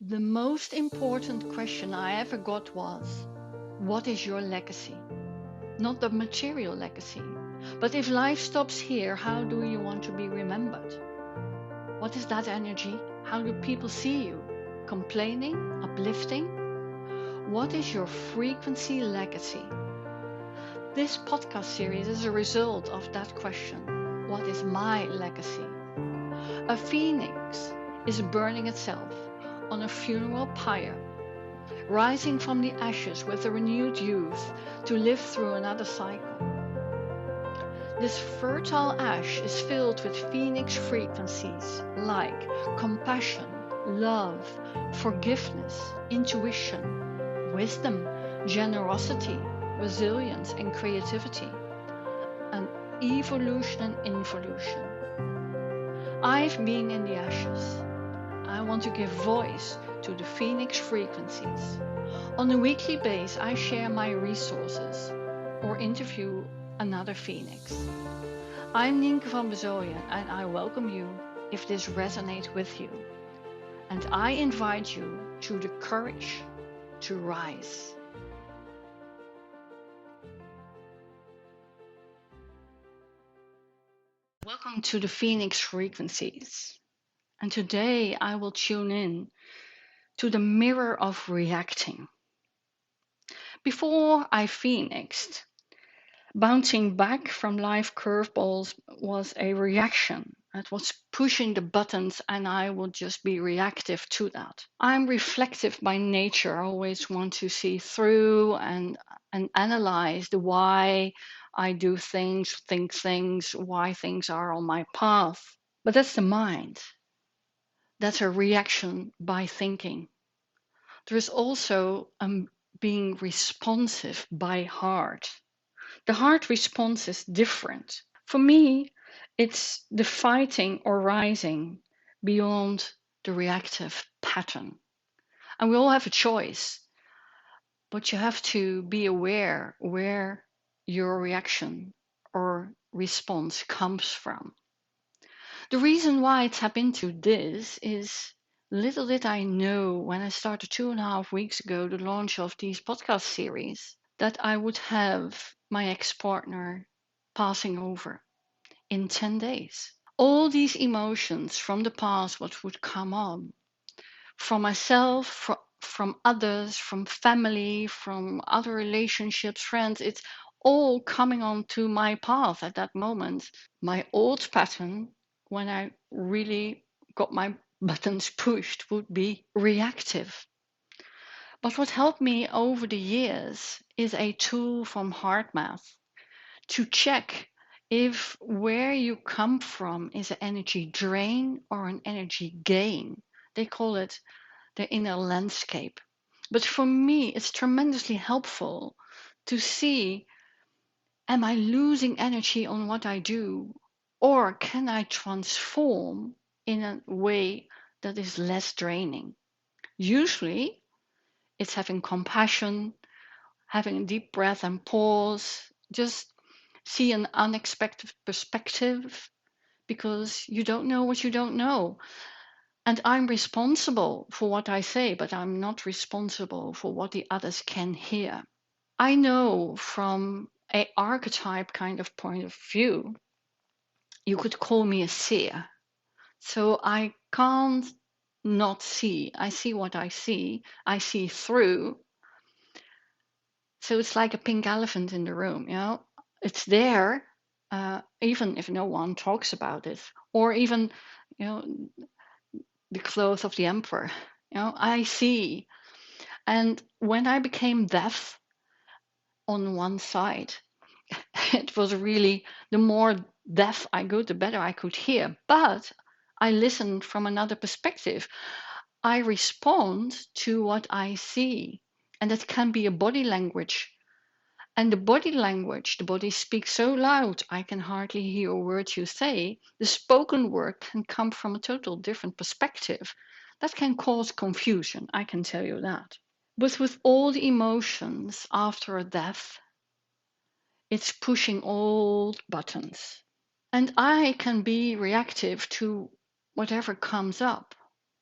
The most important question I ever got was, what is your legacy? Not the material legacy, but if life stops here, how do you want to be remembered? What is that energy? How do people see you? Complaining? Uplifting? What is your frequency legacy? This podcast series is a result of that question. What is my legacy? A phoenix is burning itself on a funeral pyre, rising from the ashes with a renewed youth to live through another cycle. This fertile ash is filled with phoenix frequencies like compassion, love, forgiveness, intuition, wisdom, generosity, resilience, and creativity, and evolution and involution. I've been in the ashes. I want to give voice to the phoenix frequencies. On a weekly basis, I share my resources or interview another phoenix. I'm Nienke van Bezooijen and I welcome you if this resonates with you. And I invite you to the courage to rise. Welcome to the Phoenix Frequencies. And today I will tune in to the mirror of reacting. Before I phoenixed, bouncing back from life curveballs was a reaction. It was pushing the buttons and I would just be reactive to that. I'm reflective by nature. I always want to see through and analyze the why I do things, think things, why things are on my path. But that's the mind. That's a reaction by thinking. There is also being responsive by heart. The heart response is different. For me, it's the fighting or rising beyond the reactive pattern. And we all have a choice, but you have to be aware where your reaction or response comes from. The reason why I tap into this is little did I know when I started 2.5 weeks ago the launch of these podcast series that I would have my ex-partner passing over in 10 days. All these emotions from the past, what would come on from myself, from others, from family, from other relationships, friends, it's all coming onto my path at that moment. My old pattern, when I really got my buttons pushed, would be reactive. But what helped me over the years is a tool from HeartMath to check if where you come from is an energy drain or an energy gain. They call it the inner landscape. But for me, it's tremendously helpful to see, am I losing energy on what I do? Or can I transform in a way that is less draining? Usually, it's having compassion, having a deep breath and pause, just see an unexpected perspective because you don't know what you don't know. And I'm responsible for what I say, but I'm not responsible for what the others can hear. I know from an archetype kind of point of view, you could call me a seer. So I can't not see. I see what I see through. So it's like a pink elephant in the room, it's there, even if no one talks about it, or even, you know, the clothes of the emperor, I see. And when I became deaf on one side, it was really the more deaf I got, the better I could hear. But I listened from another perspective. I respond to what I see, and that can be a body language. And the body language, the body speaks so loud, I can hardly hear a word you say. The spoken word can come from a total different perspective. That can cause confusion, I can tell you that. But with all the emotions after a death, it's pushing all buttons. And I can be reactive to whatever comes up.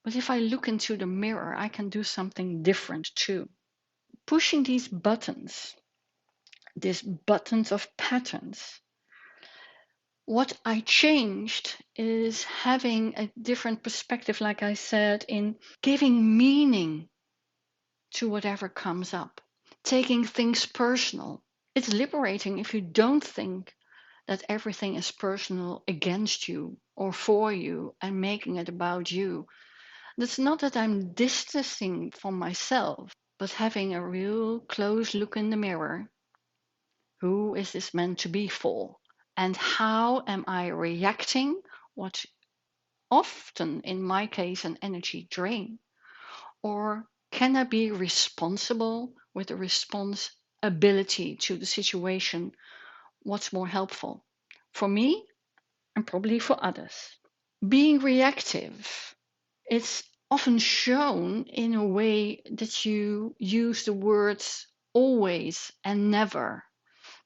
But if I look into the mirror, I can do something different too. Pushing these buttons of patterns, what I changed is having a different perspective, like I said, in giving meaning to whatever comes up, taking things personal. It's liberating if you don't think that everything is personal against you or for you and making it about you. That's not that I'm distancing from myself, but having a real close look in the mirror. Who is this meant to be for? And how am I reacting? What often, in my case, an energy drain? Or can I be responsible with a responsibility to the situation? What's more helpful for me and probably for others? Being reactive, it's often shown in a way that you use the words always and never.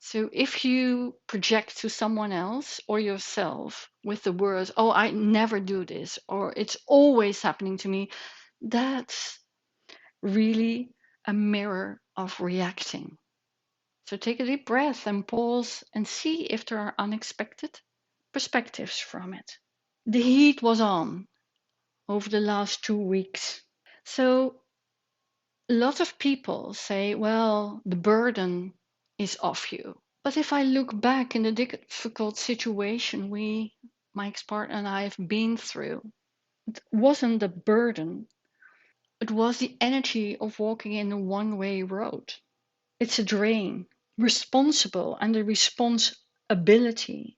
So if you project to someone else or yourself with the words, oh, I never do this, or it's always happening to me, that's really a mirror of reacting. So take a deep breath and pause and see if there are unexpected perspectives from it. The heat was on over the last 2 weeks. So a lot of people say, well, the burden is off you. But if I look back in the difficult situation my ex-partner and I have been through, it wasn't the burden. It was the energy of walking in a one-way road. It's a drain. Responsible and the responsibility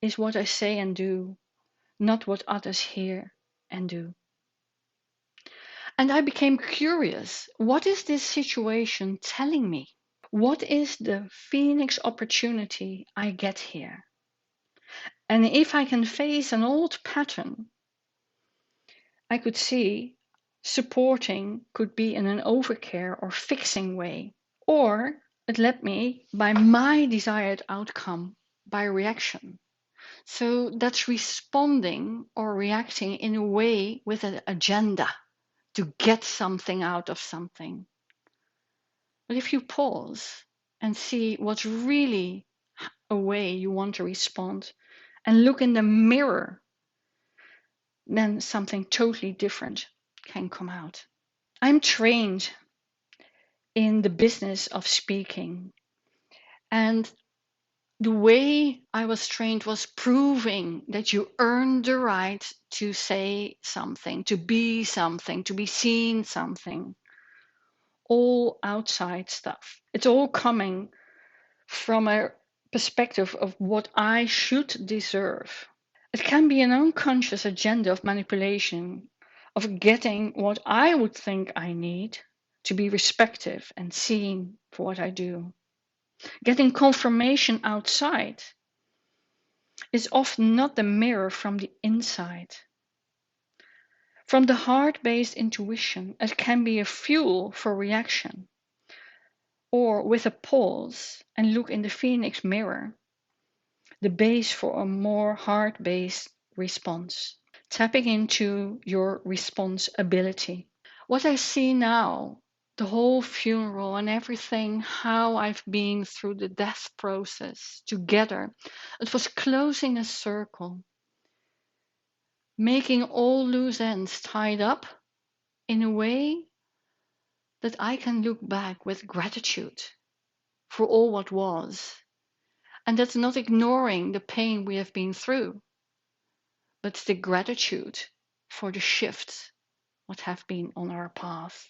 is what I say and do, not what others hear and do. And I became curious. What is this situation telling me? What is the Phoenix opportunity I get here? And if I can face an old pattern, I could see supporting could be in an overcare or fixing way, or it led me by my desired outcome by reaction. So that's responding or reacting in a way with an agenda to get something out of something. But if you pause and see what's really a way you want to respond and look in the mirror, then something totally different can come out. I'm trained in the business of speaking, and the way I was trained was proving that you earn the right to say something, to be something, to be seen something. All outside stuff. It's all coming from a perspective of what I should deserve. It can be an unconscious agenda of manipulation, of getting what I would think I need to be respected and seen for what I do. Getting confirmation outside is often not the mirror from the inside. From the heart-based intuition, it can be a fuel for reaction. Or with a pause and look in the Phoenix mirror, the base for a more heart-based response, tapping into your responsibility. What I see now, the whole funeral and everything, how I've been through the death process together, it was closing a circle, making all loose ends tied up in a way that I can look back with gratitude for all what was. And that's not ignoring the pain we have been through, but the gratitude for the shifts what have been on our path.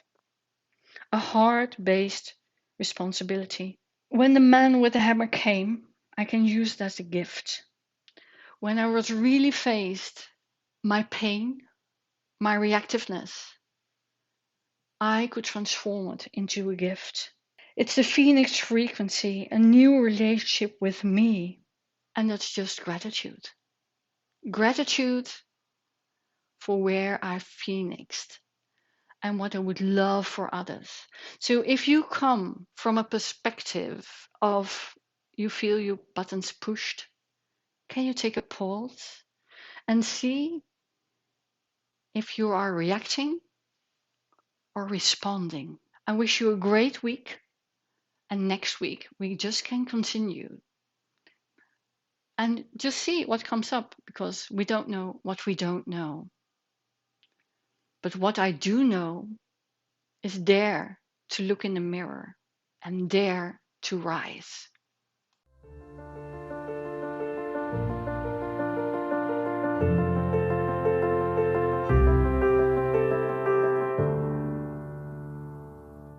A heart-based responsibility. When the man with the hammer came, I can use that as a gift. When I was really faced my pain, my reactiveness, I could transform it into a gift. It's the Phoenix frequency, a new relationship with me, and that's just gratitude. Gratitude for where I've phoenixed and what I would love for others. So if you come from a perspective of you feel your buttons pushed, can you take a pause and see if you are reacting or responding. I wish you a great week. And next week, we just can continue and just see what comes up because we don't know what we don't know. But what I do know is dare to look in the mirror and dare to rise.